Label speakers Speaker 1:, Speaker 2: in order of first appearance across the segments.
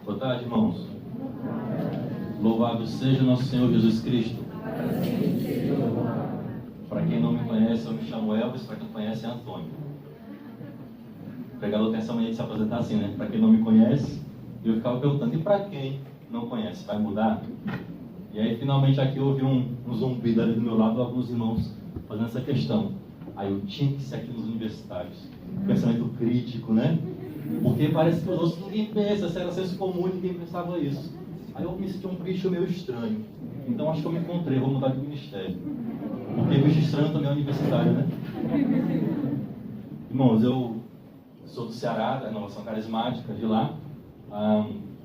Speaker 1: Boa tarde, irmãos. Louvado seja nosso Senhor Jesus Cristo. Para quem não me conhece, eu me chamo Elvis. Para quem conhece, é Antônio. O pregador tem essa mania de se apresentar assim, né? Para quem não me conhece, eu ficava perguntando, e para quem não conhece, vai mudar? E aí, finalmente, aqui houve um zumbido ali do meu lado, alguns irmãos fazendo essa questão. Aí eu tinha que ser aqui nos universitários. Pensamento crítico, né? Porque parece que os outros ninguém pensa, se era senso comum e ninguém pensava isso. Aí eu me senti um bicho meio estranho. Então acho que eu me encontrei, vou mudar de ministério. Porque bicho estranho também é universitário, né? Irmãos, eu sou do Ceará, da Renovação Carismática, de lá.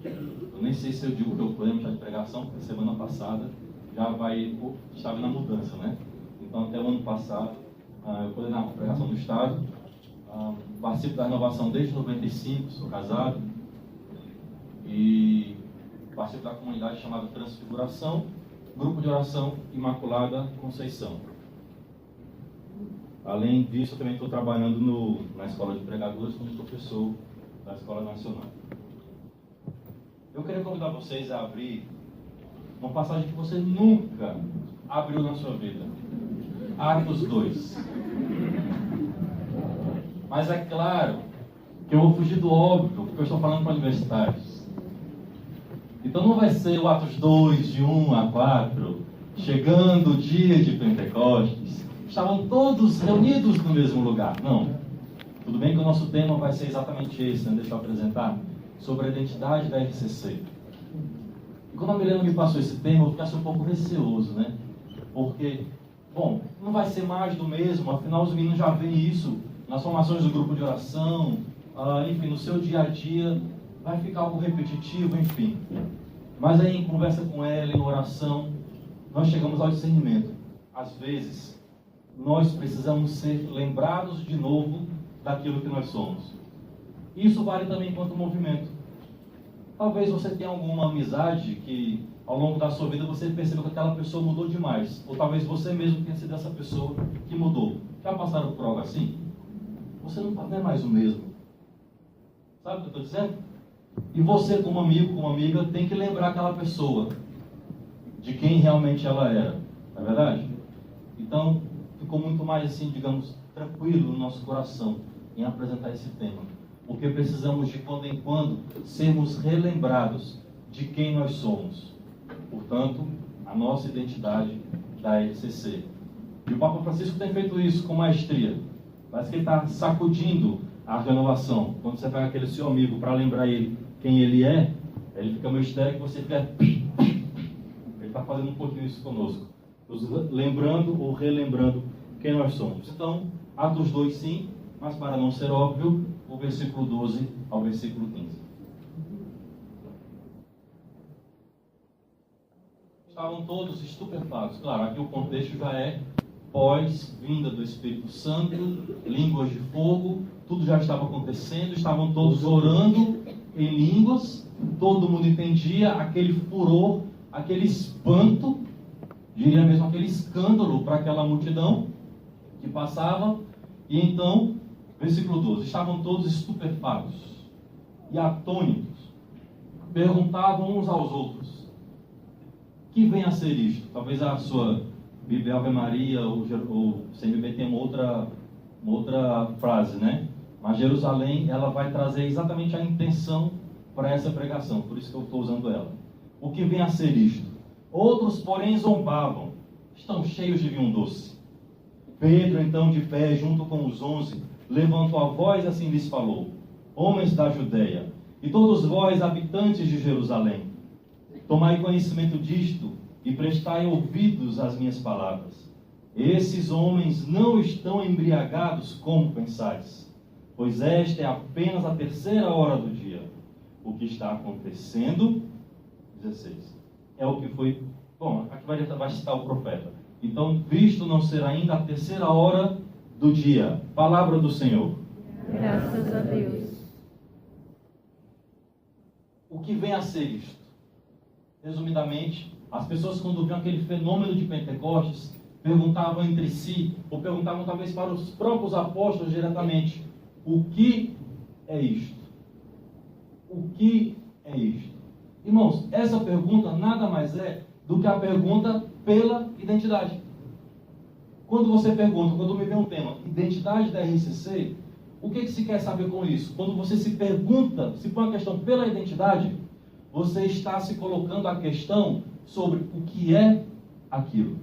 Speaker 1: Eu nem sei se eu digo que eu lembro já de pregação, porque semana passada estava na mudança, né? Então até o ano passado eu pude dar uma pregação do Estado. Participo da renovação desde 95, sou casado. E participo da comunidade chamada Transfiguração, Grupo de Oração Imaculada Conceição. Além disso, eu também estou trabalhando na Escola de Pregadores como professor da Escola Nacional. Eu queria convidar vocês a abrir uma passagem que você nunca abriu na sua vida. Atos 2. Mas é claro que eu vou fugir do óbvio, porque eu estou falando para universitários. Então não vai ser o Atos 2, de 1 a 4, chegando o dia de Pentecostes, estavam todos reunidos no mesmo lugar. Não. Tudo bem que o nosso tema vai ser exatamente esse, né? Deixa eu apresentar, sobre a identidade da RCC. E quando a Milena me passou esse tema, eu fiquei um pouco receoso, né? Porque, bom, não vai ser mais do mesmo, afinal os meninos já veem isso nas formações do grupo de oração, enfim, no seu dia a dia, vai ficar algo repetitivo, enfim. Mas aí, em conversa com ela, em oração, nós chegamos ao discernimento. Às vezes, nós precisamos ser lembrados de novo daquilo que nós somos. Isso vale também quanto movimento. Talvez você tenha alguma amizade que, ao longo da sua vida, você percebeu que aquela pessoa mudou demais. Ou talvez você mesmo tenha sido essa pessoa que mudou. Já passaram por algo assim? Você não é mais o mesmo. Sabe o que eu estou dizendo? E você, como amigo, como amiga, tem que lembrar aquela pessoa de quem realmente ela era. Não é verdade? Então, ficou muito mais assim, digamos, tranquilo no nosso coração em apresentar esse tema. Porque precisamos, de quando em quando, sermos relembrados de quem nós somos. Portanto, a nossa identidade da RCC. E o Papa Francisco tem feito isso com maestria. Parece que ele está sacudindo a renovação. Quando você pega aquele seu amigo para lembrar ele quem ele é, ele fica meio histérico e você fica... Ele está fazendo um pouquinho isso conosco. Nos lembrando ou relembrando quem nós somos. Então, Atos 2 sim, mas para não ser óbvio, o versículo 12 ao versículo 15. Estavam todos estupefatos. Claro, aqui o contexto já é pós-vinda do Espírito Santo, línguas de fogo, tudo já estava acontecendo, estavam todos orando em línguas, todo mundo entendia, aquele furor, aquele espanto, diria mesmo aquele escândalo para aquela multidão que passava. E então, versículo 12, estavam todos estupefatos e atônitos, perguntavam uns aos outros, que vem a ser isto? Talvez a sua Bíblia Ave Maria ou CMB tem uma outra frase, né? Mas Jerusalém, ela vai trazer exatamente a intenção para essa pregação, por isso que eu estou usando ela. O que vem a ser isto? Outros, porém, zombavam, estão cheios de vinho doce. Pedro, então, de pé, junto com os 11, levantou a voz e assim lhes falou: homens da Judeia, e todos vós, habitantes de Jerusalém, tomai conhecimento disto e prestai ouvidos às minhas palavras. Esses homens não estão embriagados como pensais, pois esta é apenas a 3ª hora do dia. O que está acontecendo, 16, é o que foi... Bom, aqui vai citar o profeta. Então, visto não ser ainda a 3ª hora do dia. Palavra do Senhor.
Speaker 2: Graças a Deus.
Speaker 1: O que vem a ser isto? Resumidamente, as pessoas, quando viam aquele fenômeno de Pentecostes, perguntavam entre si, ou perguntavam talvez para os próprios apóstolos diretamente: o que é isto? O que é isto? Irmãos, essa pergunta nada mais é do que a pergunta pela identidade. Quando você pergunta, quando me vem um tema, identidade da RCC, o que se quer saber com isso? Quando você se pergunta, se põe a questão pela identidade, você está se colocando a questão sobre o que é aquilo.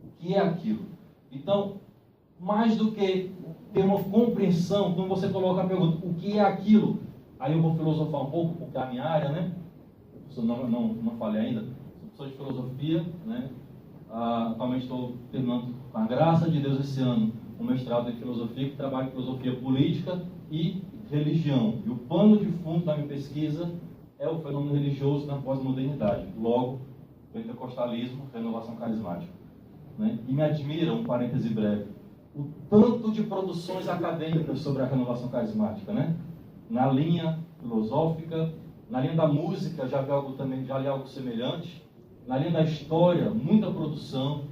Speaker 1: O que é aquilo? Então, mais do que ter uma compreensão, quando você coloca a pergunta, o que é aquilo? Aí eu vou filosofar um pouco, porque é a minha área, né? Eu não falei ainda, sou professor de filosofia, né? Atualmente estou terminando, com a graça de Deus, esse ano, um mestrado em filosofia, que trabalha em filosofia política e religião. E o pano de fundo da minha pesquisa é o fenômeno religioso na pós-modernidade. Logo, pentecostalismo, renovação carismática. Né? E me admira, um parêntese breve, o tanto de produções acadêmicas sobre a renovação carismática, né? Na linha filosófica, na linha da música, já li algo semelhante. Na linha da história, muita produção,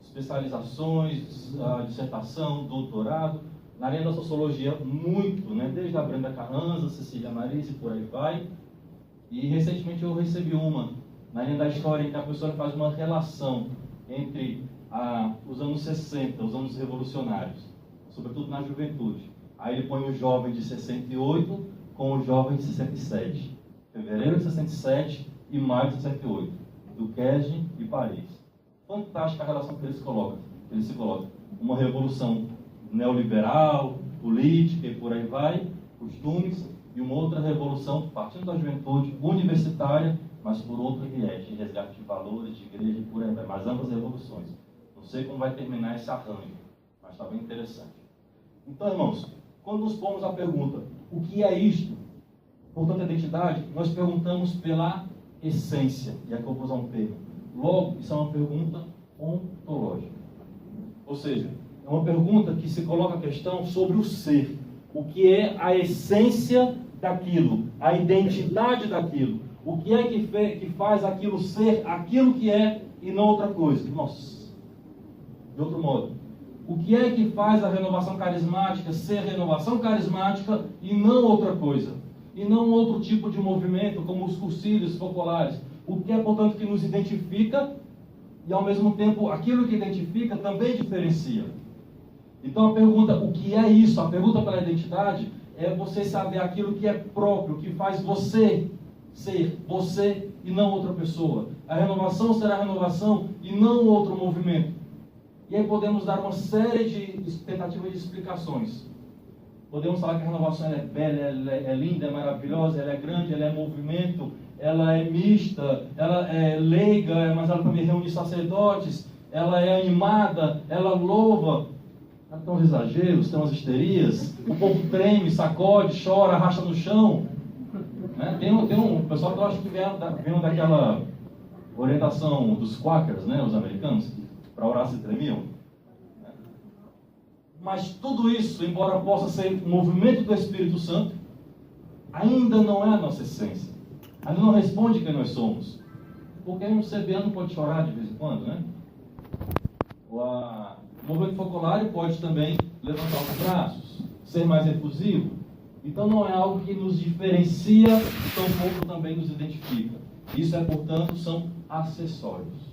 Speaker 1: especializações, dissertação, doutorado. Na linha da sociologia, muito, né? Desde a Brenda Carranza, Cecília Marise, por aí vai. E recentemente eu recebi uma, na linha da história, em que a professora faz uma relação entre os anos 60, os anos revolucionários, sobretudo na juventude. Aí ele põe o jovem de 68 com o jovem de 67. Fevereiro de 67 e maio de 68. Duquesne e Paris. Fantástica a relação que ele se coloca. Uma revolução neoliberal, política e por aí vai, costumes, e uma outra revolução partindo da juventude universitária, mas por outro viés, de resgate de valores, de igreja e por aí vai. Mas ambas revoluções. Não sei como vai terminar esse arranjo, mas está bem interessante. Então, irmãos, quando nos pomos a pergunta, o que é isto? Portanto, a identidade, nós perguntamos pela essência, e aqui eu vou usar um termo. Logo, isso é uma pergunta ontológica. Ou seja, é uma pergunta que se coloca a questão sobre o ser. O que é a essência daquilo, a identidade daquilo. O que é que faz aquilo ser aquilo que é e não outra coisa. Nossa, de outro modo, o que é que faz a renovação carismática ser renovação carismática e não outra coisa? E não outro tipo de movimento, como os cursilhos focolares. O que é, portanto, que nos identifica e, ao mesmo tempo, aquilo que identifica também diferencia. Então, a pergunta, o que é isso? A pergunta pela identidade é você saber aquilo que é próprio, que faz você ser você e não outra pessoa. A renovação será renovação e não outro movimento. E aí podemos dar uma série de tentativas de explicações. Podemos falar que a renovação ela é bela, ela é linda, é maravilhosa, ela é grande, ela é movimento, ela é mista, ela é leiga, mas ela também reúne sacerdotes, ela é animada, ela louva. Tem uns exageros, tem umas histerias, o povo treme, sacode, chora, arrasta no chão. Né? Tem um pessoal que eu acho que vem daquela orientação dos quakers, né, os americanos, que para orar se tremiam. Mas tudo isso, embora possa ser um movimento do Espírito Santo, ainda não é a nossa essência. Ainda não responde quem nós somos. Porque um CBano pode chorar de vez em quando, né? O movimento focolário pode também levantar os braços, ser mais efusivo. Então não é algo que nos diferencia, tampouco também nos identifica. Isso portanto, são acessórios.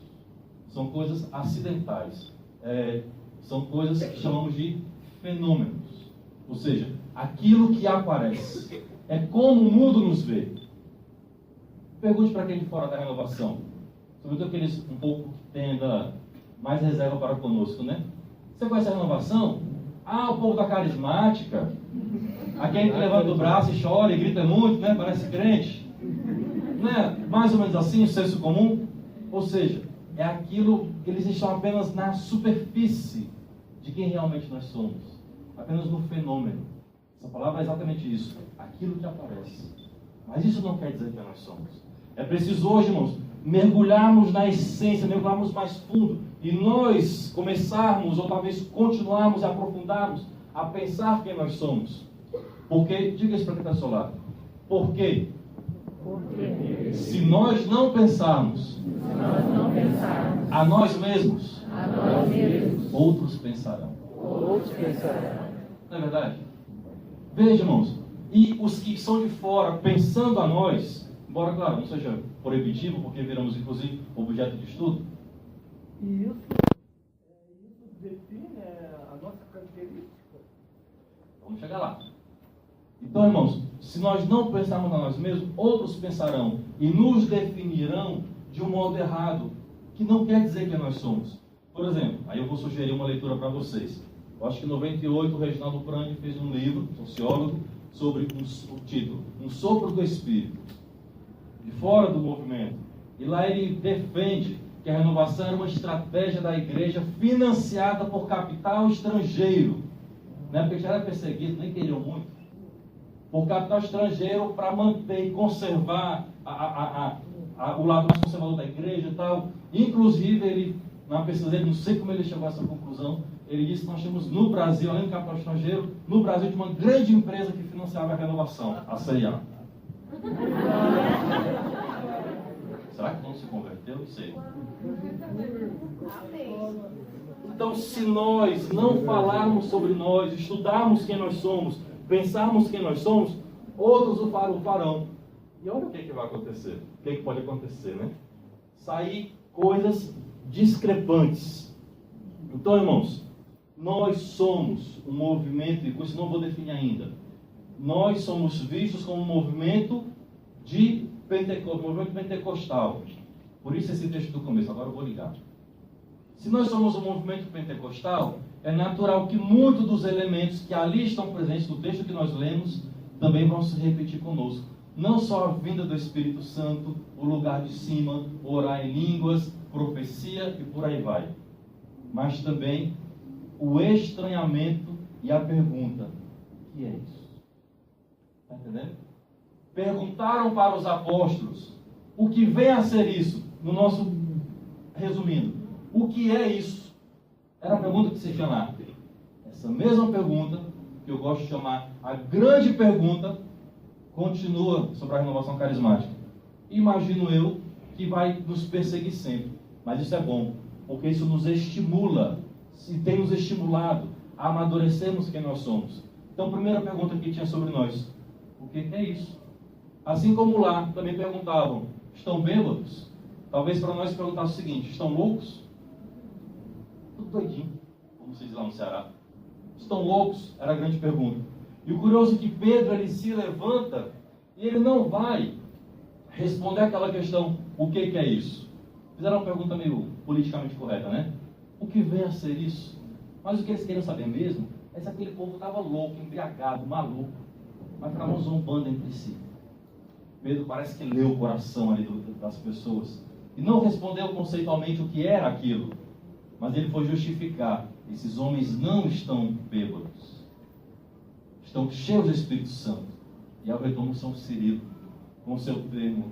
Speaker 1: São coisas acidentais. São coisas que chamamos de fenômenos. Ou seja, aquilo que aparece. É como o mundo nos vê. Pergunte para quem de fora da renovação. Sobretudo aqueles um pouco que têm ainda mais reserva para conosco, né? Você conhece a renovação? O povo da carismática. Aquele que levanta o braço e chora e grita muito, né? Parece crente. Não é mais ou menos assim, o senso comum? Ou seja, é aquilo que eles estão apenas na superfície de quem realmente nós somos. Apenas no fenômeno. Essa palavra é exatamente isso. Aquilo que aparece. Mas isso não quer dizer que nós somos. É preciso hoje, irmãos, mergulharmos na essência, mergulharmos mais fundo. E nós começarmos, ou talvez continuarmos, aprofundarmos, a pensar quem nós somos. Porque, diga isso para quem está ao seu lado. Por quê?
Speaker 2: Porque
Speaker 1: se nós não pensarmos a nós mesmos, outros pensarão.
Speaker 2: outros pensarão.
Speaker 1: Não é verdade? Veja, irmãos, E os que são de fora, pensando a nós, embora, claro, não seja proibitivo, porque viramos, inclusive, objeto de estudo.
Speaker 3: E isso define a nossa característica.
Speaker 1: Vamos chegar lá. Então, irmãos, se nós não pensarmos a nós mesmos, outros pensarão e nos definirão de um modo errado, que não quer dizer que nós somos. Por exemplo, aí eu vou sugerir uma leitura para vocês. Eu acho que em 98 o Reginaldo Prandi fez um livro, sociólogo, sobre o título, Um Sopro do Espírito, de fora do movimento. E lá ele defende que a renovação era uma estratégia da igreja financiada por capital estrangeiro. Né? Porque já era perseguido, nem queriam muito. Por capital estrangeiro para manter e conservar o lado mais conservador da igreja e tal. Inclusive, ele, na pesquisa dele, não sei como ele chegou a essa conclusão, ele disse que nós temos no Brasil, além do capital estrangeiro, no Brasil, de uma grande empresa que financiava a renovação, a CIA. Será que não se converteu? Não sei. Então, se nós não falarmos sobre nós, estudarmos quem nós somos, pensarmos quem nós somos, outros o farão. E olha o que vai acontecer. O que pode acontecer, né? Sair coisas discrepantes. Então, irmãos, nós somos um movimento, e isso não vou definir ainda. Nós somos vistos como um movimento de movimento pentecostal. Por isso esse texto do começo, agora eu vou ligar. Se nós somos um movimento pentecostal, é natural que muitos dos elementos que ali estão presentes no texto que nós lemos também vão se repetir conosco. Não só a vinda do Espírito Santo, o lugar de cima, orar em línguas, profecia e por aí vai. Mas também o estranhamento e a pergunta: o que é isso? Está entendendo? Perguntaram para os apóstolos o que vem a ser isso. No nosso resumindo, o que é isso? Era a pergunta que se chama. Essa mesma pergunta, que eu gosto de chamar a grande pergunta, continua sobre a renovação carismática. Imagino eu que vai nos perseguir sempre. Mas isso é bom, porque isso nos estimula, e tem nos estimulado a amadurecermos quem nós somos. Então, a primeira pergunta que tinha sobre nós: o que é isso? Assim como lá também perguntavam: estão bêbados? Talvez para nós perguntasse o seguinte: estão loucos? Tudo doidinho, como se diz lá no Ceará. Estão loucos? Era a grande pergunta. E o curioso é que Pedro, ele se levanta e ele não vai responder aquela questão: o que é isso? Fizeram uma pergunta meio politicamente correta, né? O que vem a ser isso? Mas o que eles queriam saber mesmo é se aquele povo estava louco, embriagado, maluco, mas ficavam zombando entre si. Pedro parece que leu o coração ali das pessoas e não respondeu conceitualmente o que era aquilo, mas ele foi justificar: esses homens não estão bêbados, estão cheios do Espírito Santo. E ao retorno São Cirilo, com seu termo,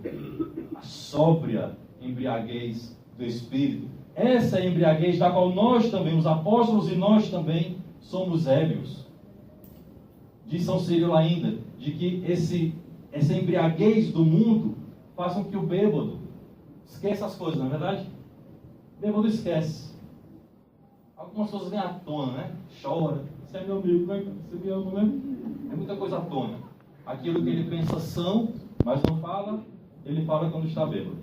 Speaker 1: a sóbria embriaguez do Espírito. Essa é a embriaguez da qual nós também, os apóstolos e nós também, somos ébrios. Diz São Cirilo ainda, de que essa embriaguez do mundo faz com que o bêbado esqueça as coisas, não é verdade? O bêbado esquece. Algumas coisas vêm à tona, né? Chora. Você é meu amigo, né? Você me ama, né? É muita coisa à tona. Aquilo que ele pensa são, mas não fala, ele fala quando está bêbado.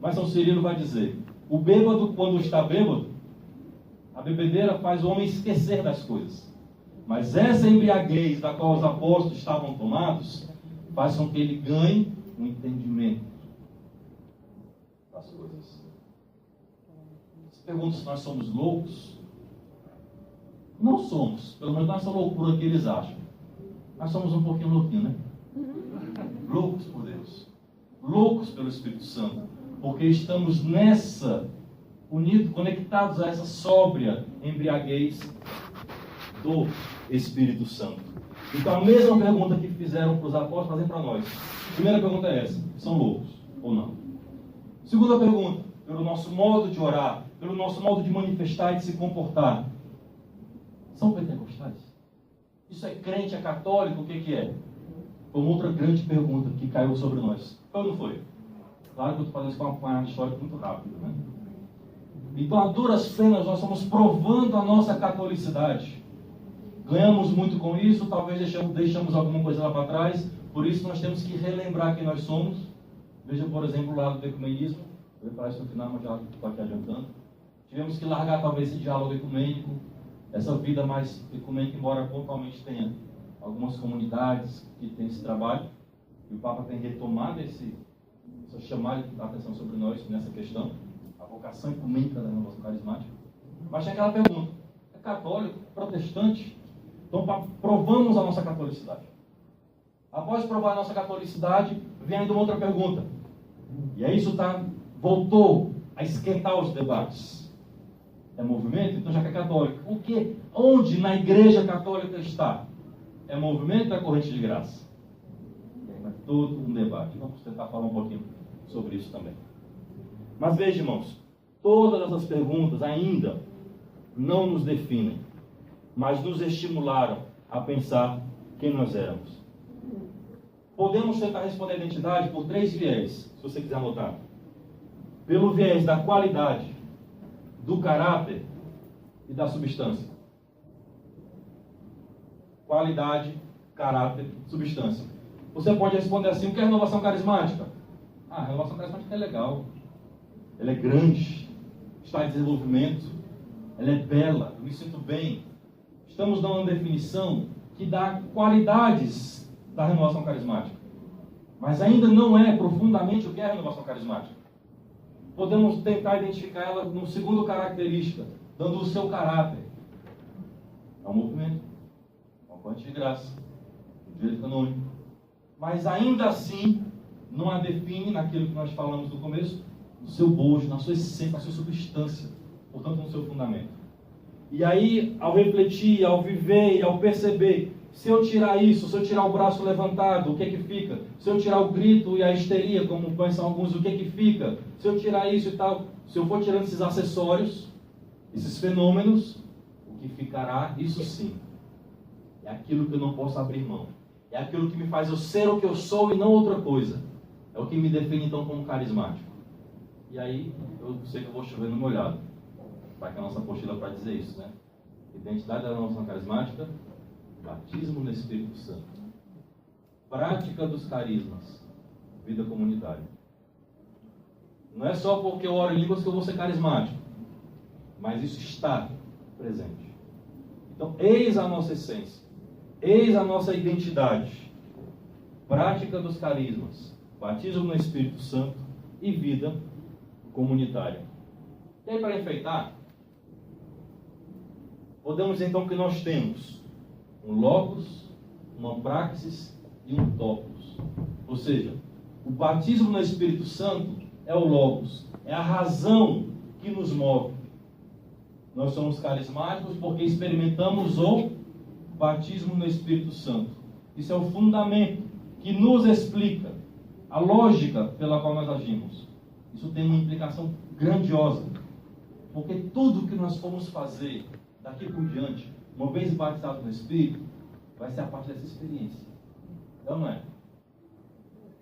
Speaker 1: Mas São Cirilo vai dizer: o bêbado, quando está bêbado, a bebedeira faz o homem esquecer das coisas. Mas essa embriaguez da qual os apóstolos estavam tomados faz com que ele ganhe o entendimento das coisas. Se perguntam se nós somos loucos, não somos, pelo menos nessa loucura que eles acham. Nós somos um pouquinho louquinhos, né? Loucos por Deus, loucos pelo Espírito Santo, porque estamos unidos, conectados a essa sóbria embriaguez do Espírito Santo. Então, a mesma pergunta que fizeram para os apóstolos, fazem para nós. A primeira pergunta é essa: são loucos ou não? Segunda pergunta: pelo nosso modo de orar, pelo nosso modo de manifestar e de se comportar, são pentecostais? Isso é crente, é católico, o que é? Foi uma outra grande pergunta que caiu sobre nós. Foi ou não foi? Claro que eu estou fazendo isso com uma apanhada histórica muito rápida, né? Então, a duras penas, nós estamos provando a nossa catolicidade. ganhamos muito com isso, talvez deixamos alguma coisa lá para trás, por isso nós temos que relembrar quem nós somos. Veja, por exemplo, o lado do ecumenismo, eu ia falar isso no final, mas já estou aqui adiantando. Tivemos que largar talvez esse diálogo ecumênico, essa vida mais ecumênica, embora pontualmente tenha algumas comunidades que têm esse trabalho, e o Papa tem retomado essa chamada de atenção sobre nós nessa questão, a vocação ecumênica da renovação carismática. Mas tem aquela pergunta: é católico, protestante? Então provamos a nossa catolicidade. Após provar a nossa catolicidade, vem ainda uma outra pergunta. E aí isso voltou a esquentar os debates. É movimento? Então já que é católico. O que? Onde na igreja católica está? É movimento ou é corrente de graça? É todo um debate. Vamos tentar falar um pouquinho sobre isso também. Mas veja, irmãos, todas essas perguntas ainda não nos definem, mas nos estimularam a pensar quem nós éramos. Podemos tentar responder a identidade por 3 viés, se você quiser anotar. Pelo viés da qualidade, do caráter e da substância. Qualidade, caráter, substância. Você pode responder assim: o que é renovação carismática? A renovação carismática é legal, ela é grande, está em desenvolvimento, ela é bela, eu me sinto bem. Estamos dando uma definição que dá qualidades da renovação carismática, mas ainda não é profundamente o que é a renovação carismática. Podemos tentar identificar ela no segundo característica, dando o seu caráter. É um movimento, uma corrente de graça, um direito canônico, mas ainda assim não a define naquilo que nós falamos no começo, no seu bojo, na sua essência, na sua substância, portanto no seu fundamento. E aí, ao refletir, ao viver e ao perceber, se eu tirar isso, se eu tirar o braço levantado, o que é que fica? Se eu tirar o grito e a histeria, como pensam alguns, o que é que fica? Se eu tirar isso e tal, se eu for tirando esses acessórios, esses fenômenos, o que ficará, isso sim, é aquilo que eu não posso abrir mão. É aquilo que me faz eu ser o que eu sou e não outra coisa. É o que me define então como carismático. E aí, eu sei que eu vou chover no molhado. Vai que a nossa apostila para dizer isso, né? Identidade da renovação carismática, batismo no Espírito Santo, prática dos carismas, vida comunitária. Não é só porque eu oro em línguas que eu vou ser carismático, mas isso está presente. Então, eis a nossa essência, eis a nossa identidade, prática dos carismas, batismo no Espírito Santo e vida comunitária. E aí, para enfeitar, podemos dizer então que nós temos um logos, uma praxis e um topos. Ou seja, o batismo no Espírito Santo é o logos, é a razão que nos move. Nós somos carismáticos porque experimentamos o batismo no Espírito Santo. Isso é o fundamento que nos explica a lógica pela qual nós agimos. Isso tem uma implicação grandiosa, porque tudo que nós formos fazer daqui por diante, uma vez batizado no Espírito, vai ser a parte dessa experiência. Então, não é?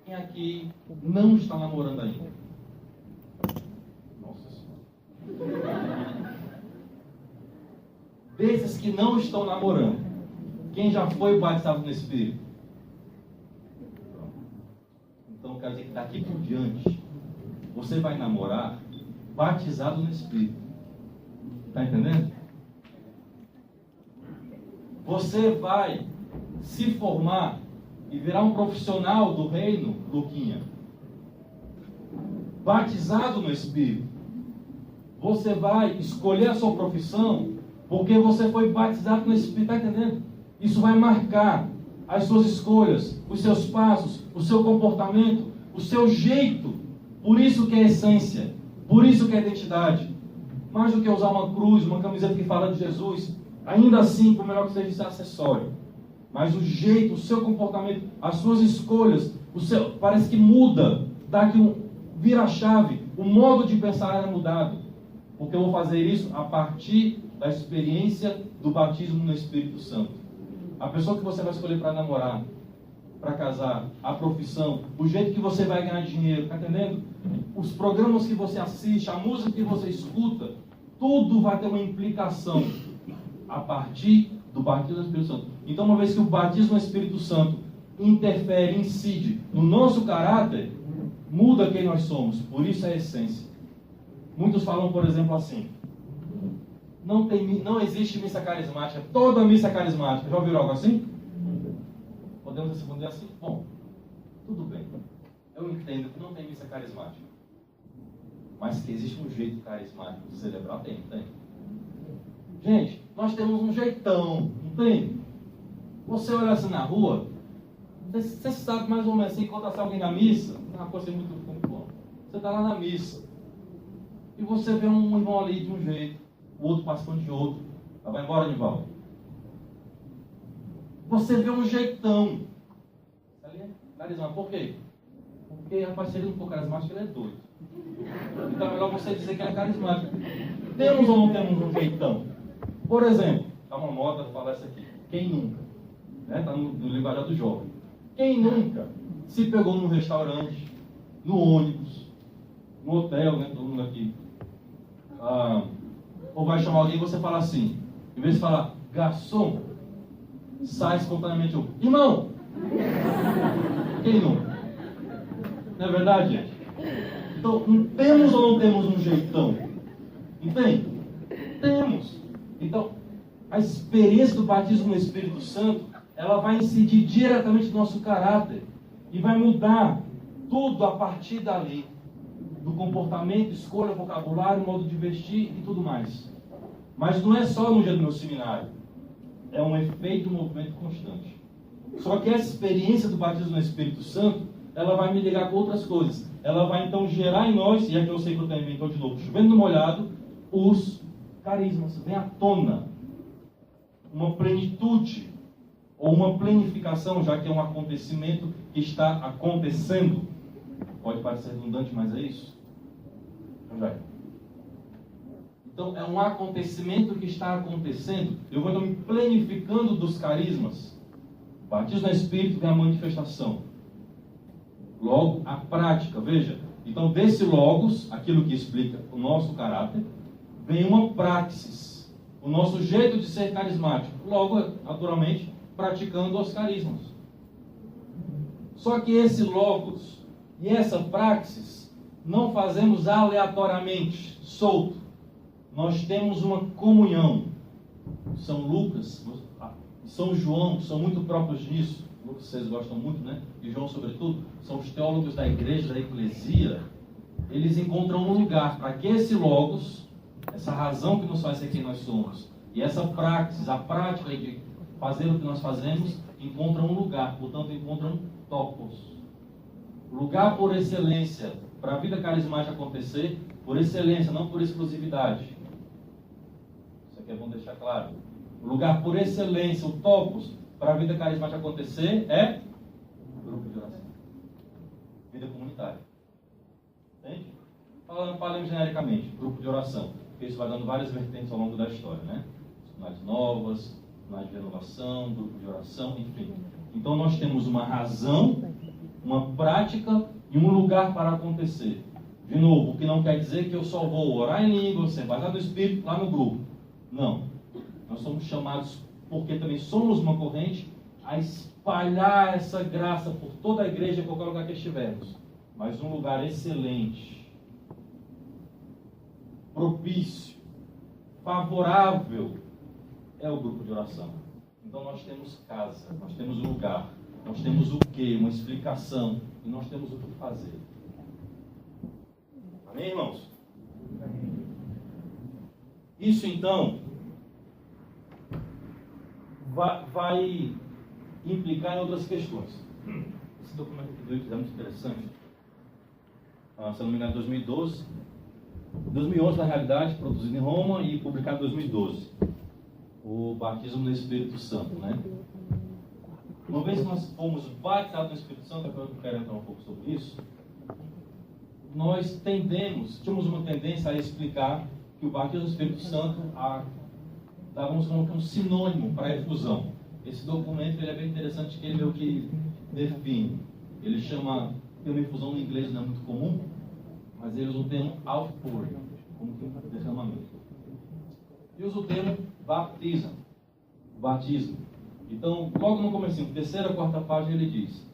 Speaker 1: Quem aqui não está namorando ainda? Nossa Senhora. Desses que não estão namorando, quem já foi batizado no Espírito? Então, quer dizer que daqui por diante, você vai namorar batizado no Espírito. Está entendendo? Você vai se formar e virar um profissional do reino, Luquinha, batizado no Espírito. Você vai escolher a sua profissão porque você foi batizado no Espírito. Está entendendo? Isso vai marcar as suas escolhas, os seus passos, o seu comportamento, o seu jeito. Por isso que é essência, por isso que é identidade. Mais do que usar uma cruz, uma camiseta que fala de Jesus, ainda assim, por melhor que seja, isso é acessório. Mas o jeito, o seu comportamento, as suas escolhas, parece que muda, dá que vira a chave, o modo de pensar é mudado. Porque eu vou fazer isso a partir da experiência do batismo no Espírito Santo. A pessoa que você vai escolher para namorar, para casar, a profissão, o jeito que você vai ganhar dinheiro, está entendendo? Os programas que você assiste, a música que você escuta, tudo vai ter uma implicação a partir do batismo no Espírito Santo. Então, uma vez que o batismo no Espírito Santo interfere, incide no nosso caráter, muda quem nós somos. Por isso é a essência. Muitos falam, por exemplo, assim: não existe missa carismática, toda missa é carismática. Já ouviram algo assim? Podemos responder assim: bom, tudo bem, eu entendo que não tem missa carismática, mas que existe um jeito carismático de celebrar, tem. Gente, nós temos um jeitão, não tem? Você olha assim na rua, você sabe mais ou menos assim, encontra alguém na missa, é uma coisa muito boa. Você está lá na missa, e você vê um irmão ali de um jeito, o outro participando de outro. Vai embora, Nivaldo. Você vê um jeitão. Ali é carismático. Por quê? Porque, rapaz, se ele não for carismático, ele é doido. Então é melhor você dizer que ele é carismático. Temos ou não temos um jeitão? Por exemplo, está uma moda falar isso aqui. Quem nunca? Está no linguajar do jovem. Quem nunca se pegou num restaurante, no ônibus, no hotel, né? Todo mundo aqui. Ou vai chamar alguém e você fala assim, em vez de falar garçom, sai espontaneamente o irmão. Quem nunca? Não é verdade, gente? Então, temos ou não temos um jeitão? Entende? Temos. Então, a experiência do batismo no Espírito Santo, ela vai incidir diretamente no nosso caráter e vai mudar tudo a partir dali, do comportamento, escolha, vocabulário, modo de vestir e tudo mais. Mas não é só no dia do meu seminário, é um efeito, um movimento constante. Só que essa experiência do batismo no Espírito Santo, ela vai me ligar com outras coisas. Ela vai então gerar em nós, e aqui eu sei que eu também estou de novo chovendo no molhado, os carismas. Vem à tona uma plenitude, ou uma planificação, já que é um acontecimento que está acontecendo. Pode parecer redundante, mas é isso. Então, é um acontecimento que está acontecendo. Eu vou então me planificando dos carismas. Batismo no Espírito tem a manifestação. Logo, a prática. Veja, então desse logos, aquilo que explica o nosso caráter, vem uma praxis. O nosso jeito de ser carismático. Logo, naturalmente, praticando os carismas. Só que esse logos e essa praxis não fazemos aleatoriamente, solto. Nós temos uma comunhão. São Lucas, São João são muito próprios nisso. Lucas vocês gostam muito, né? E João sobretudo, são os teólogos da igreja, da eclesia. Eles encontram um lugar para que esse logos, essa razão que nos faz ser quem nós somos, e essa praxis, a prática de fazer o que nós fazemos, encontram um lugar, portanto encontram topos. Lugar por excelência, para a vida carismática acontecer, por excelência, não por exclusividade. Isso aqui é bom deixar claro. O lugar por excelência, o topos, para a vida carismática acontecer é grupo de oração. Vida comunitária. Entende? Falemos genericamente, grupo de oração. Porque isso vai dando várias vertentes ao longo da história, né? Sinais novas, sinais de renovação, grupo de oração, enfim. Então nós temos uma razão, uma prática e um lugar para acontecer. De novo, o que não quer dizer que eu só vou orar em língua, ser batizado no Espírito lá no grupo. Não. Nós somos chamados, porque também somos uma corrente, a espalhar essa graça por toda a igreja, em qualquer lugar que estivermos. Mas um lugar excelente, propício, favorável, é o grupo de oração. Então nós temos casa, nós temos lugar, nós temos o quê? Uma explicação, e nós temos o que fazer. Amém, irmãos? Isso então vai implicar em outras questões. Esse documento aqui é muito interessante. Se não me engano, 2012. 2011, na realidade, produzido em Roma e publicado em 2012. O batismo no Espírito Santo, né? Uma vez que nós fomos batizados no Espírito Santo, eu quero entrar um pouco sobre isso, nós tínhamos uma tendência a explicar que o batismo no Espírito Santo dávamos como um sinônimo para a efusão. Esse documento ele é bem interessante, que ele meio que define. Ele chama, tem uma efusão no inglês, não é muito comum, mas ele usa o termo outpouring, como que um derramamento. E usa o termo baptism. o batismo. Então, logo no comecinho, terceira, quarta página, ele diz,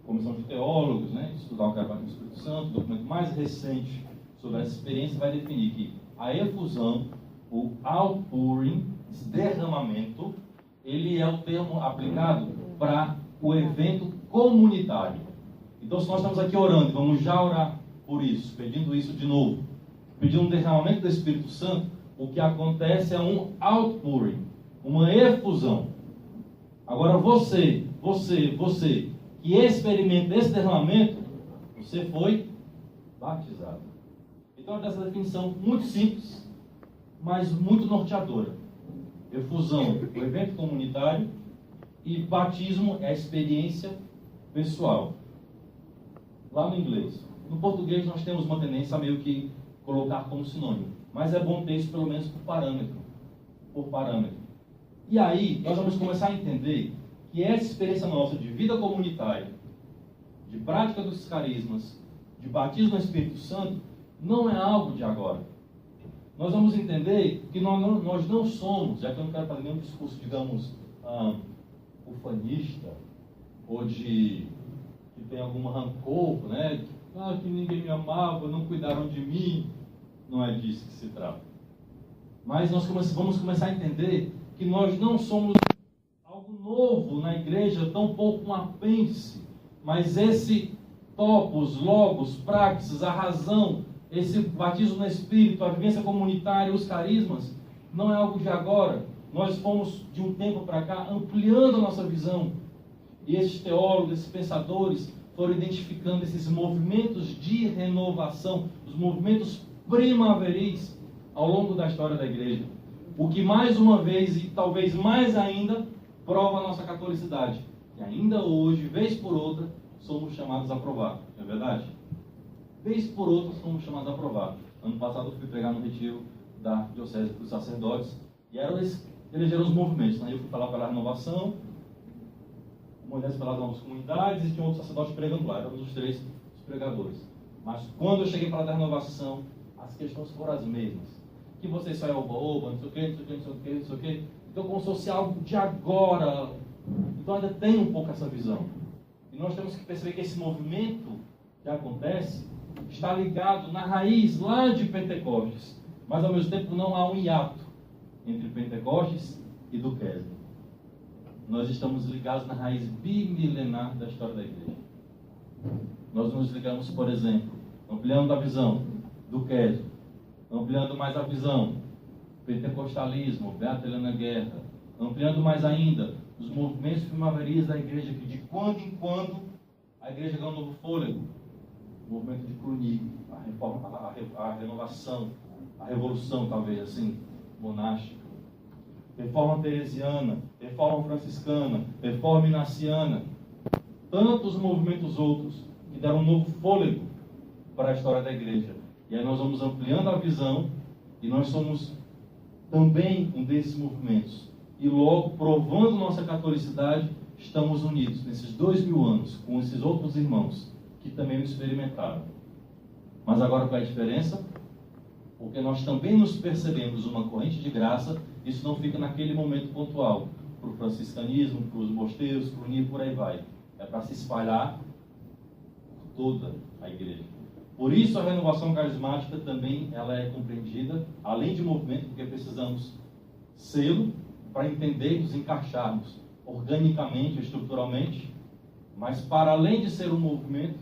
Speaker 1: comissão de teólogos, né, estudar o que é o batismo do Espírito Santo, o documento mais recente sobre essa experiência vai definir que a efusão, o outpouring, esse derramamento, ele é o termo aplicado para o evento comunitário. Então, se nós estamos aqui orando, vamos já orar por isso, pedindo isso de novo, pedindo um derramamento do Espírito Santo, o que acontece é um outpouring, uma efusão. Agora você que experimenta esse derramamento, você foi batizado. Então, essa definição muito simples, mas muito norteadora. Efusão, o evento comunitário, e batismo é a experiência pessoal. Lá no inglês. No português nós temos uma tendência a meio que colocar como sinônimo, mas é bom ter isso pelo menos por parâmetro. E aí nós vamos começar a entender que essa experiência nossa de vida comunitária, de prática dos carismas, de batismo no Espírito Santo, não é algo de agora. Nós vamos entender que nós não somos, já que eu não quero fazer nenhum discurso, digamos, ufanista, ou que tem algum rancor, né? Que ninguém me amava, não cuidaram de mim. Não é disso que se trata. Mas nós vamos começar a entender que nós não somos algo novo na igreja, tão pouco um apêndice, mas esse topos, logos, praxis, a razão, esse batismo no Espírito, a vivência comunitária, os carismas, não é algo de agora. Nós fomos, de um tempo para cá, ampliando a nossa visão. E esses teólogos, esses pensadores, foram identificando esses movimentos de renovação, os movimentos primaveris ao longo da história da igreja. O que mais uma vez, e talvez mais ainda, prova a nossa catolicidade. E ainda hoje, vez por outra, somos chamados a provar. Não é verdade? Vez por outra, somos chamados a provar. Ano passado eu fui pregar no retiro da Diocese dos Sacerdotes, e eles elegeram os movimentos. Né? Eu fui falar pela renovação, Moisés pelas novas comunidades, e tinha outro sacerdote pregando lá. Éramos os três os pregadores. Mas quando eu cheguei para falar da renovação, as questões foram as mesmas. Que vocês só é oba-oba, não sei o quê, não sei o quê, não sei o quê, não sei o quê. Então, como se fosse algo de agora. Então, ainda tem um pouco essa visão. E nós temos que perceber que esse movimento que acontece está ligado na raiz lá de Pentecostes. Mas, ao mesmo tempo, não há um hiato entre Pentecostes e do Kesem. Nós estamos ligados na raiz bimilenar da história da igreja. Nós nos ligamos, por exemplo, ampliando a visão do Kesem, ampliando mais a visão, pentecostalismo, Beata Helena Guerra, ampliando mais ainda os movimentos primaveris da igreja, que de quando em quando a igreja ganha um novo fôlego. O movimento de Cluny, a reforma, a renovação, a revolução, talvez assim, monástica. Reforma teresiana, reforma franciscana, reforma inaciana, tantos movimentos outros que deram um novo fôlego para a história da igreja. E aí nós vamos ampliando a visão, e nós somos também um desses movimentos. E logo, provando nossa catolicidade, estamos unidos nesses 2000 anos com esses outros irmãos que também o experimentaram. Mas agora qual é a diferença? Porque nós também nos percebemos uma corrente de graça. Isso não fica naquele momento pontual, para o franciscanismo, para os mosteiros, para o Unido, por aí vai. É para se espalhar por toda a igreja. Por isso a renovação carismática também ela é compreendida, além de movimento, porque precisamos sê-lo para entendermos, encaixarmos organicamente, estruturalmente, mas para além de ser um movimento,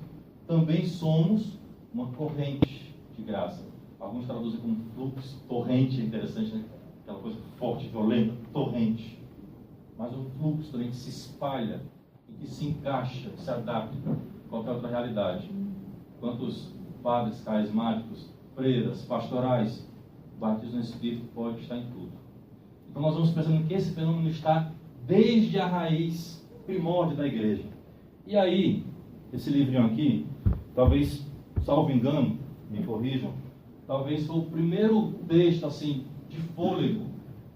Speaker 1: também somos uma corrente de graça. Alguns traduzem como fluxo, torrente, interessante, né? Aquela coisa forte, violenta, torrente. Mas um fluxo também que se espalha e que se encaixa, que se adapta a qualquer outra realidade. Quantos padres carismáticos, freiras, pastorais, batismo no Espírito pode estar em tudo. Então nós vamos pensando que esse fenômeno está desde a raiz primórdia da igreja. E aí, esse livrinho aqui, talvez, salvo engano, me corrijam, talvez foi o primeiro texto assim de fôlego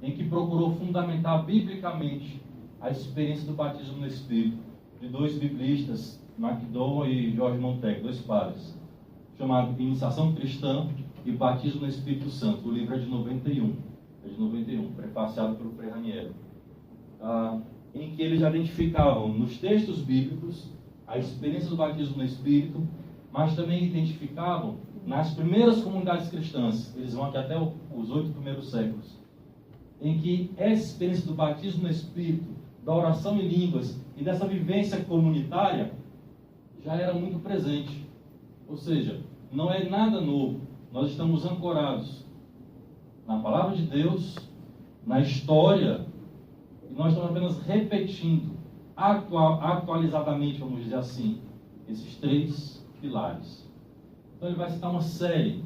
Speaker 1: em que procurou fundamentar biblicamente a experiência do batismo no Espírito, de dois biblistas, MacDowell e George Montec, dois padres, chamado Iniciação Cristã e Batismo no Espírito Santo. O livro é de 91. é de 91, prefaciado pelo Frei Raniero, em que eles já identificavam nos textos bíblicos a experiência do batismo no Espírito, mas também identificavam nas primeiras comunidades cristãs, eles vão aqui até os 8 primeiros séculos, em que essa experiência do batismo no Espírito, da oração em línguas e dessa vivência comunitária já era muito presente. Ou seja, não é nada novo. Nós estamos ancorados na palavra de Deus, na história, e nós estamos apenas repetindo atualizadamente, vamos dizer assim, esses 3 pilares. Então ele vai citar uma série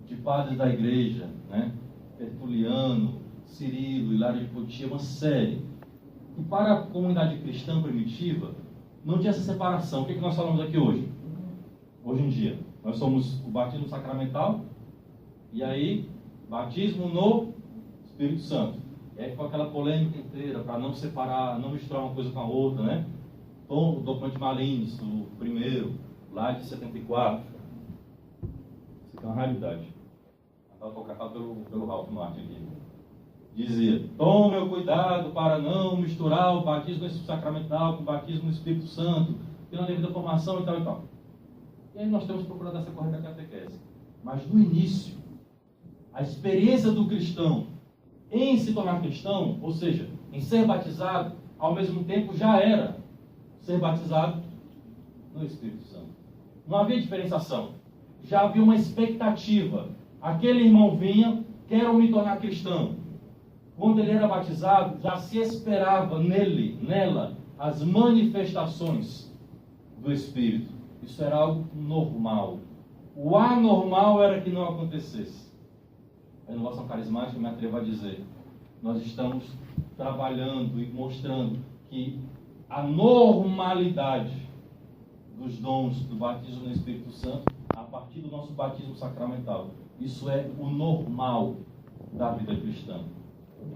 Speaker 1: de padres da igreja, né? Tertuliano, Cirilo, Hilário de Poitiers, uma série. E para a comunidade cristã primitiva, não tinha essa separação. O que nós falamos aqui hoje? Hoje em dia, nós somos o batismo sacramental, e aí, batismo no Espírito Santo. E aí ficou aquela polêmica inteira, para não separar, não misturar uma coisa com a outra, né? Então, o documento de Malines, o primeiro, lá de 74. Isso aqui é uma raridade. Estava tocado pelo Ralph Martin aqui. Dizia: tome o cuidado para não misturar o batismo sacramental com o batismo no Espírito Santo, tendo a devida formação e tal e tal. E aí nós temos procurado essa correta catequese. Mas no início, a experiência do cristão em se tornar cristão, ou seja, em ser batizado, ao mesmo tempo já era ser batizado no Espírito Santo. Não havia diferenciação. Já havia uma expectativa. Aquele irmão vinha, quero me tornar cristão. Quando ele era batizado, já se esperava nela, as manifestações do Espírito. Isso era algo normal. O anormal era que não acontecesse. A renovação carismática, me atrevo a dizer, nós estamos trabalhando e mostrando que a normalidade dos dons do batismo no Espírito Santo, a partir do nosso batismo sacramental, isso é o normal da vida cristã.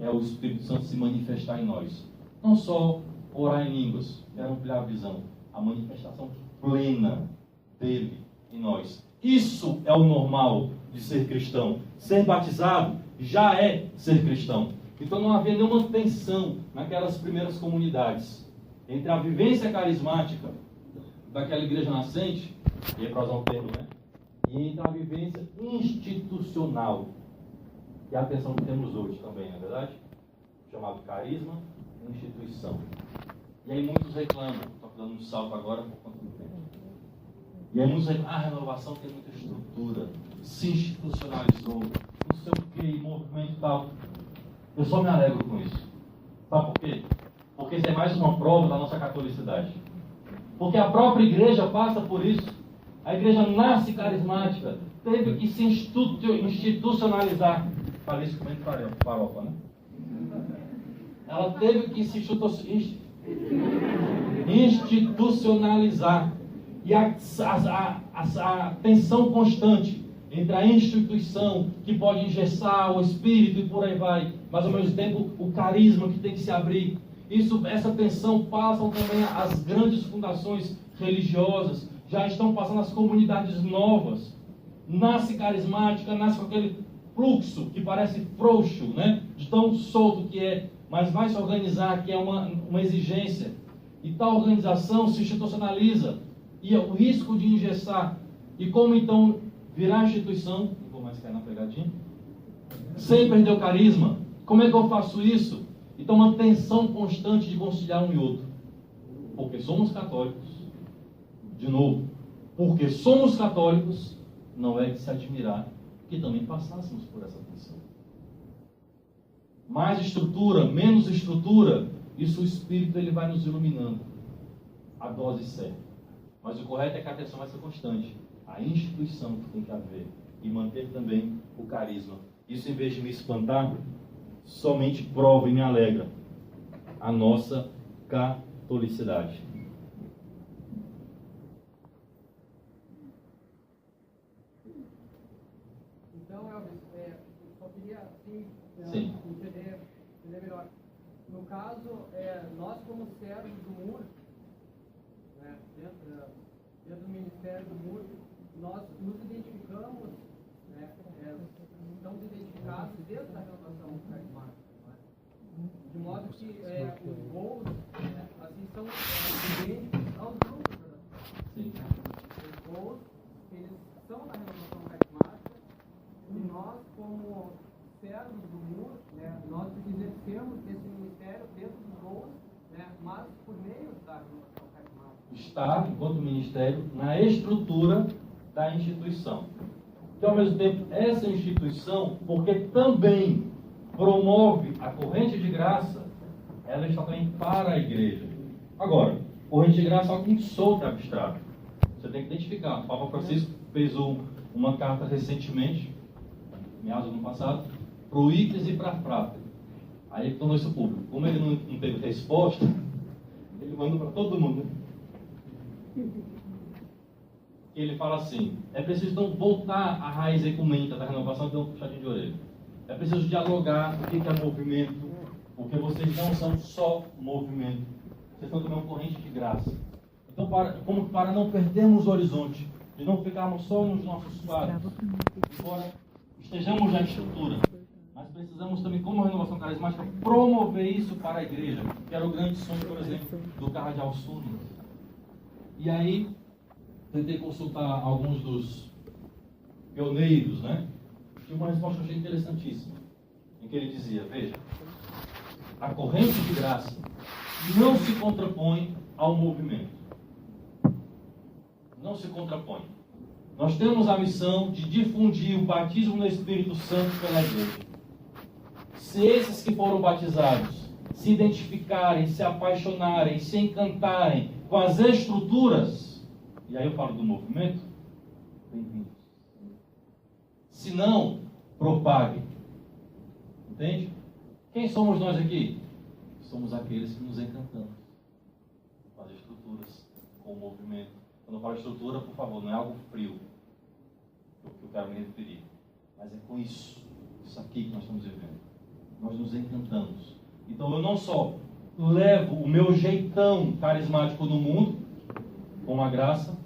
Speaker 1: É o Espírito Santo se manifestar em nós. Não só orar em línguas, quero ampliar a visão, a manifestação plena dele em nós. Isso é o normal de ser cristão. Ser batizado já é ser cristão. Então não havia nenhuma tensão naquelas primeiras comunidades entre a vivência carismática daquela igreja nascente, e é para usar um termo, né? E entre a vivência institucional, que é a atenção que temos hoje também, não é verdade? Chamado carisma e instituição. E aí muitos reclamam, estou dando um salto agora por conta do tempo. E aí muitos reclamam, a renovação tem muita estrutura, se institucionalizou, não sei o que, movimento e tal. Eu só me alegro com isso. Sabe por quê? Porque isso é mais uma prova da nossa catolicidade. Porque a própria igreja passa por isso. A igreja nasce carismática, teve que se institucionalizar. Falei isso comendo farofa, né? Ela teve que se institucionalizar. E a tensão constante entre a instituição, que pode engessar o espírito e por aí vai, mas ao mesmo tempo o carisma que tem que se abrir. Essa tensão passa também as grandes fundações religiosas, já estão passando as comunidades novas. Nasce carismática, nasce com aquele fluxo que parece frouxo, né? De tão solto que é, mas vai se organizar, que é uma exigência. E tal organização se institucionaliza. E o risco de engessar. E como então virar instituição, não vou mais cair na pegadinha, sem perder o carisma. Como é que eu faço isso? Então uma tensão constante de conciliar um e outro. Porque somos católicos. De novo, porque somos católicos, não é de se admirar que também passássemos por essa tensão. Mais estrutura, menos estrutura, isso o Espírito ele vai nos iluminando. A dose certa. Mas o correto é que a atenção vai ser constante. A instituição que tem que haver. E manter também o carisma. Isso, em vez de me espantar, somente prova e me alegra a nossa catolicidade.
Speaker 3: Então, Elvis, eu só queria assim,
Speaker 1: Sim.
Speaker 3: entender melhor. No caso, nós como servos do MUR, né, dentro do Ministério do MUR, nós nos identificamos né, estamos identificados dentro da renovação carismática, né? De modo que os gols assim, são idênticos aos grupos da oração.
Speaker 1: Sim.
Speaker 3: Os gols, eles são da renovação carismática e nós, como servos do mundo, né, nós exercemos esse ministério dentro dos gols, né, mas por meio da renovação carismática.
Speaker 1: Está, enquanto ministério, na estrutura da instituição. Que, ao mesmo tempo, essa instituição, porque também promove a corrente de graça, ela está também para a igreja. Agora, corrente de graça é algo muito solto e abstrato. Você tem que identificar. O Papa Francisco fez uma carta recentemente, meados do ano passado, para o Ictus e para a Frater. Aí ele tornou isso público. Como ele não teve resposta, ele mandou para todo mundo. Ele fala assim: é preciso então voltar à raiz ecumênica da renovação e dar um puxadinho de orelha. É preciso dialogar o que é movimento, porque vocês não são só movimento, vocês são também uma corrente de graça. Então, para não perdermos o horizonte, de não ficarmos só nos nossos quadros, embora estejamos na estrutura, mas precisamos também, como renovação carismática, promover isso para a igreja, que era o grande sonho, por exemplo, do Cardeal Sunes. E aí, tentei consultar alguns dos pioneiros, né? Tinha uma resposta que eu achei interessantíssima, em que ele dizia: veja, a corrente de graça não se contrapõe ao movimento. Não se contrapõe. Nós temos a missão de difundir o batismo no Espírito Santo pela igreja. Se esses que foram batizados se identificarem, se apaixonarem, se encantarem com as estruturas, e aí eu falo do movimento, bem-vindos. Se não, propaguem. Entende? Quem somos nós aqui? Somos aqueles que nos encantamos com as estruturas, com o movimento. Quando eu falo estrutura, por favor, não é algo frio que eu quero me referir, mas é com isso aqui que nós estamos vivendo. Nós nos encantamos. Então eu não só levo o meu jeitão carismático no mundo, com a graça,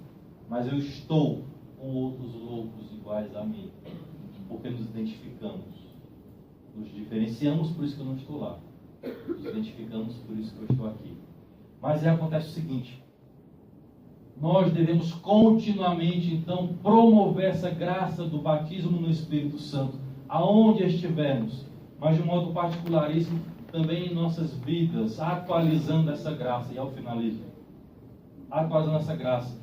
Speaker 1: mas eu estou com outros loucos iguais a mim, porque nos identificamos. Nos diferenciamos, por isso que eu não estou lá. Nos identificamos, por isso que eu estou aqui. Mas aí acontece o seguinte: nós devemos continuamente, então, promover essa graça do batismo no Espírito Santo, aonde estivermos, mas de um modo particularíssimo também em nossas vidas, atualizando essa graça. E ao finalismo, atualizando essa graça,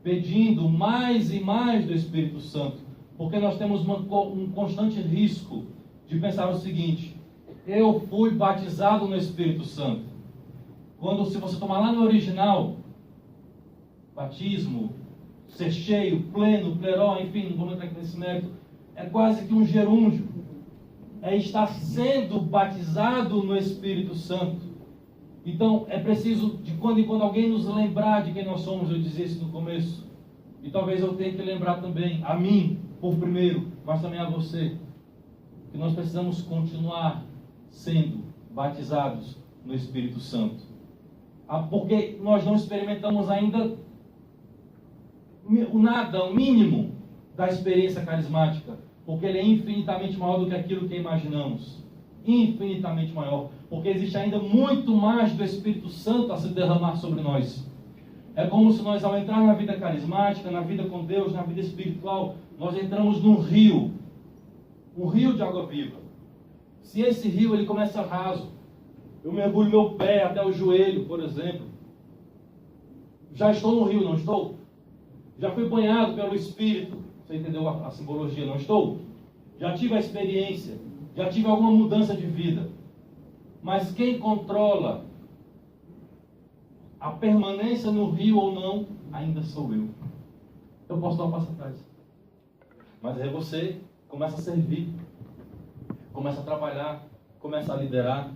Speaker 1: pedindo mais e mais do Espírito Santo, porque nós temos um constante risco de pensar o seguinte: eu fui batizado no Espírito Santo. Quando, se você tomar lá no original, batismo, ser cheio, pleno, pleró, enfim, não vou entrar aqui nesse mérito, é quase que um gerúndio. É estar sendo batizado no Espírito Santo. Então, é preciso, de quando em quando, alguém nos lembrar de quem nós somos. Eu dizia isso no começo. E talvez eu tenha que lembrar também, a mim, por primeiro, mas também a você, que nós precisamos continuar sendo batizados no Espírito Santo. Porque nós não experimentamos ainda o mínimo da experiência carismática, porque ele é infinitamente maior do que aquilo que imaginamos. Infinitamente maior, porque existe ainda muito mais do Espírito Santo a se derramar sobre nós. É como se nós, ao entrar na vida carismática, na vida com Deus, na vida espiritual, nós entramos num rio, um rio de água viva. Se esse rio ele começa raso, eu mergulho meu pé até o joelho, por exemplo, já estou no rio, não estou? Já fui banhado pelo Espírito, você entendeu a simbologia, não estou? Já tive a experiência, já tive alguma mudança de vida. Mas quem controla a permanência no rio ou não, ainda sou eu. Eu posso dar um passo atrás. Mas aí você começa a servir, começa a trabalhar, começa a liderar.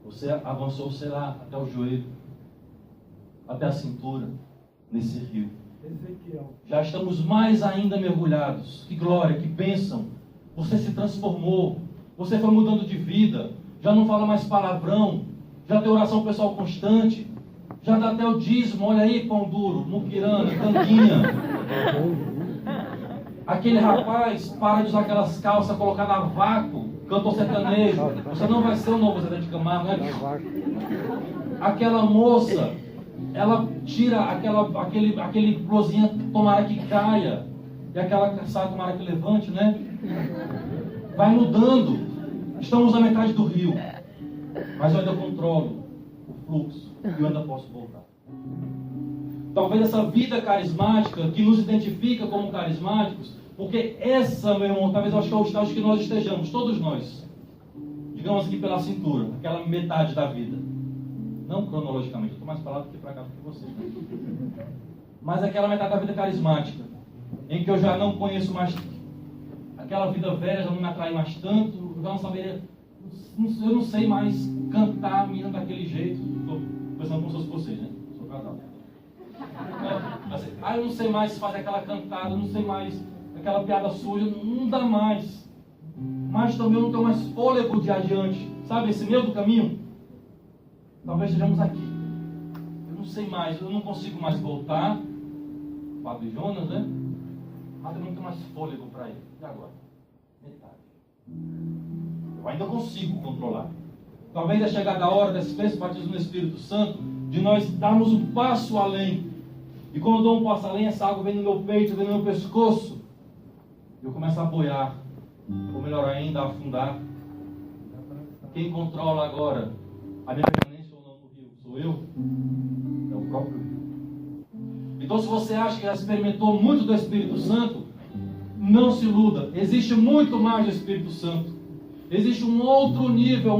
Speaker 1: Você avançou, sei lá, até o joelho, até a cintura, nesse rio. Já estamos mais ainda mergulhados. Que glória, que bênção. Você se transformou, você foi mudando de vida, já não fala mais palavrão, já tem oração pessoal constante, já dá até o dízimo. Olha aí, pão duro, muquirana, tanguinha. Aquele rapaz para de usar aquelas calças colocadas a vácuo, cantor sertanejo. Você não vai ser o novo Zé de Camargo, né? Aquela moça, ela tira aquele blusinha, tomara que caia. E aquela calçada, tomara que levante, né? Vai mudando. Estamos na metade do rio. Mas eu ainda controlo o fluxo. E eu ainda posso voltar. Talvez essa vida carismática que nos identifica como carismáticos, porque essa, meu irmão, talvez eu acho que é o estágio que nós estejamos, todos nós. Digamos aqui pela cintura, aquela metade da vida. Não cronologicamente, eu estou mais para lá do que para cá do que vocês. Mas aquela metade da vida carismática, em que eu já não conheço mais aquela vida velha, já não me atrai mais tanto, já não saberia, eu não sei mais cantar a minha daquele jeito. Estou pensando como se fosse vocês, né? Sou casado. Assim, eu não sei mais fazer aquela cantada, eu não sei mais aquela piada suja, não dá mais. Mas também eu não tenho mais fôlego de adiante. Sabe esse meio do caminho? Talvez estejamos aqui. Eu não sei mais, eu não consigo mais voltar. Fábio e Jonas, né? Mas eu não tenho mais fôlego para ir. E agora? Metade. Eu ainda consigo controlar. Talvez é chegada a hora desse batismo no Espírito Santo, de nós darmos um passo além. E quando eu dou um passo além, essa água vem no meu peito, vem no meu pescoço. Eu começo a boiar. Ou melhor ainda, a afundar. Quem controla agora a minha permanência ou não no rio? Sou eu? É o próprio rio. Então, se você acha que já experimentou muito do Espírito Santo, não se iluda. Existe muito mais do Espírito Santo. Existe um outro nível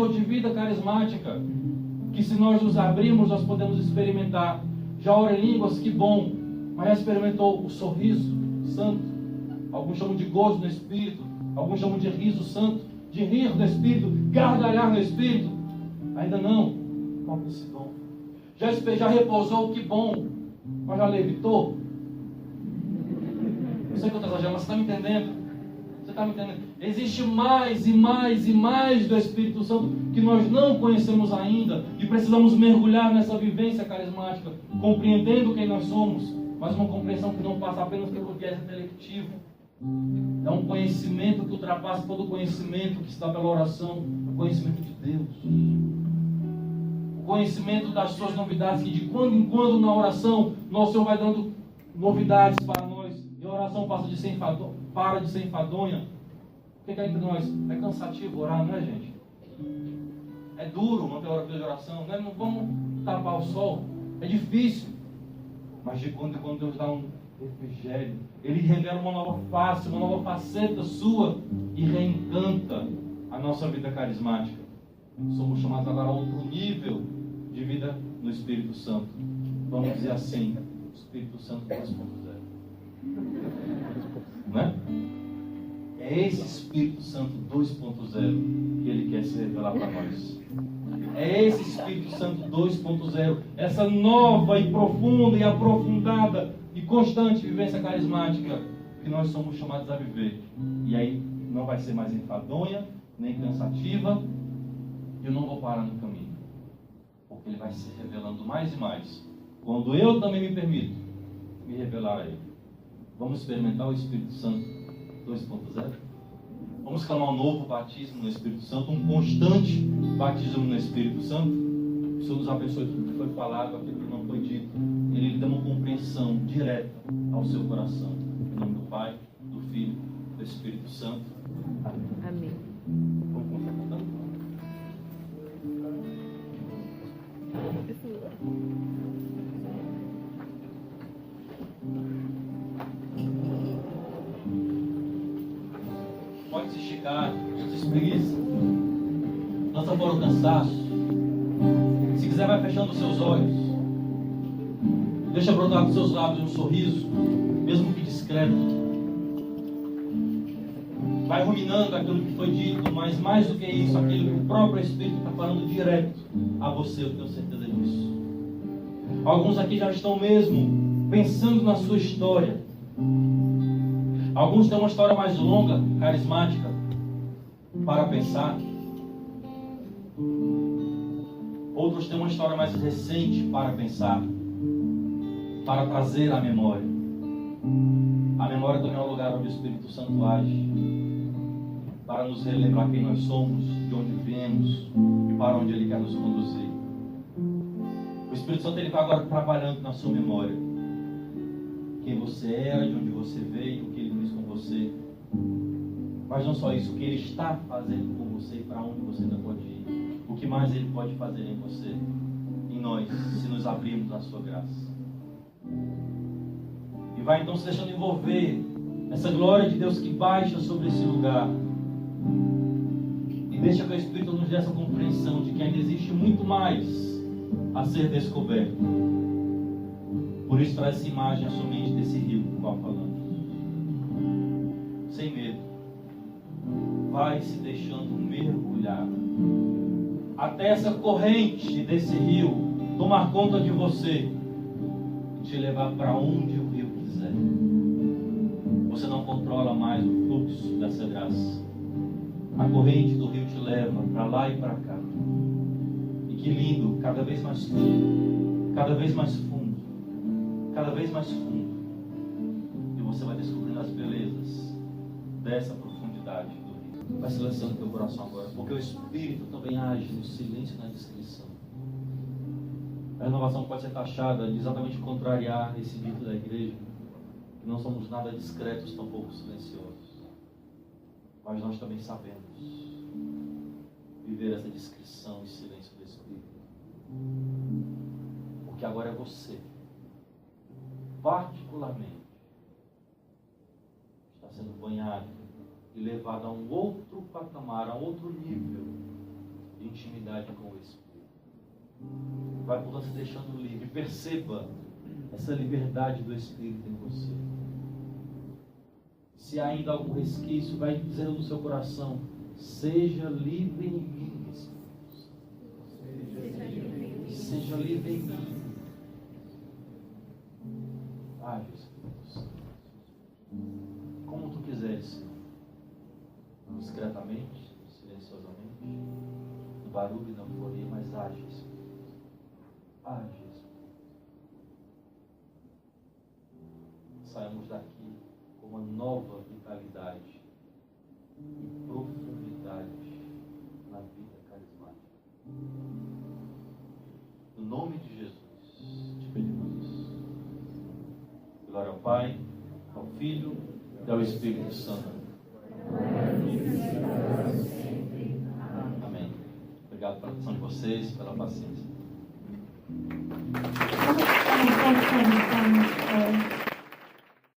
Speaker 1: de vida carismática, que se nós nos abrirmos, nós podemos experimentar. Já ora em línguas, que bom, mas já experimentou o sorriso santo? Alguns chamam de gozo no Espírito, alguns chamam de riso santo, de rir no Espírito, gargalhar no Espírito. Ainda não, falta esse dom. Já repousou, que bom, mas já levitou? Eu sei que eu estou exagerando, mas você está me entendendo? Você está me entendendo? Existe mais e mais e mais do Espírito Santo que nós não conhecemos ainda e precisamos mergulhar nessa vivência carismática, compreendendo quem nós somos, mas uma compreensão que não passa apenas pelo viés intelectivo. É um conhecimento que ultrapassa todo o conhecimento que se dá pela oração, o conhecimento de Deus. O conhecimento das suas novidades, que de quando em quando na oração, nosso Senhor vai dando novidades para nós. E a oração para de ser enfadonha. O que é entre nós? É cansativo orar, não é, gente? É duro manter a hora de oração, não é? Não vamos tapar o sol. É difícil. Mas de quando em quando Deus dá um refrigério. Ele revela uma nova face, uma nova faceta sua e reencanta a nossa vida carismática. Somos chamados agora a outro nível de vida no Espírito Santo. Vamos dizer assim, Espírito Santo 2.0. Né? É esse Espírito Santo 2.0 que Ele quer se revelar para nós. É esse Espírito Santo 2.0, essa nova e profunda e aprofundada e constante vivência carismática que nós somos chamados a viver. E aí não vai ser mais enfadonha, nem cansativa, e eu não vou parar no caminho, porque Ele vai se revelando mais e mais, quando eu também me permito me revelar a Ele. Vamos experimentar o Espírito Santo 2.0? Vamos clamar um novo batismo no Espírito Santo, um constante batismo no Espírito Santo. O Senhor nos abençoe tudo que foi falado, aquilo que não foi dito. Ele lhe dá uma compreensão direta ao seu coração. Em nome do Pai, do Filho, do Espírito Santo.
Speaker 2: Amém.
Speaker 1: Vamos começar cantando? Pode se esticar, se espreguiça. Lança fora o cansaço. Se quiser, vai fechando os seus olhos. Deixa brotar dos seus lábios um sorriso, mesmo que discreto. Vai ruminando aquilo que foi dito, mas mais do que isso, aquilo que o próprio Espírito está falando direto a você, eu tenho certeza disso. Alguns aqui já estão mesmo pensando na sua história. Alguns têm uma história mais longa, carismática, para pensar. Outros têm uma história mais recente para pensar, para trazer à memória. A memória também é um lugar onde o Espírito Santo age, para nos relembrar quem nós somos, de onde viemos e para onde Ele quer nos conduzir. O Espírito Santo ele vai agora trabalhando na sua memória. Quem você era, de onde você veio, o que Ele fez com você. Mas não só isso, o que Ele está fazendo com você e para onde você ainda pode ir. O que mais Ele pode fazer em você, em nós, se nos abrirmos à sua graça. E vai então se deixando envolver essa glória de Deus que baixa sobre esse lugar. E deixa que o Espírito nos dê essa compreensão de que ainda existe muito mais a ser descoberto. Por isso traz essa imagem à sua mente desse rio que eu estava falando. Sem medo. Vai se deixando mergulhar. Até essa corrente desse rio tomar conta de você e te levar para onde o rio quiser. Você não controla mais o fluxo dessa graça. A corrente do rio te leva para lá e para cá. E que lindo, cada vez mais fundo, cada vez mais fundo, cada vez mais fundo. E você vai descobrindo as belezas dessa profundidade do rio. Vai silenciando teu coração agora, porque o Espírito também age no silêncio e na discrição. A renovação pode ser taxada de exatamente contrariar esse dito da igreja, que não somos nada discretos, tampouco silenciosos. Mas nós também sabemos viver essa discrição e silêncio do Espírito. Porque agora é você, particularmente, está sendo banhado e levado a um outro patamar, a um outro nível de intimidade com o Espírito. Vai, portanto, se deixando livre. Perceba essa liberdade do Espírito em você. Se há ainda algum resquício, vai dizendo no seu coração: seja livre em mim, Espírito. Seja livre em mim. Age, Espírito Santo, como tu quiseres, Senhor. Discretamente, silenciosamente, no barulho e na euforia, mas age, Espírito. Age, Espírito. Saímos daqui com uma nova vitalidade e profundidade na vida carismática. No nome de Jesus, te pedimos isso. Glória ao Pai, ao Filho e ao Espírito Santo. Amém. Obrigado pela atenção de vocês, pela paciência.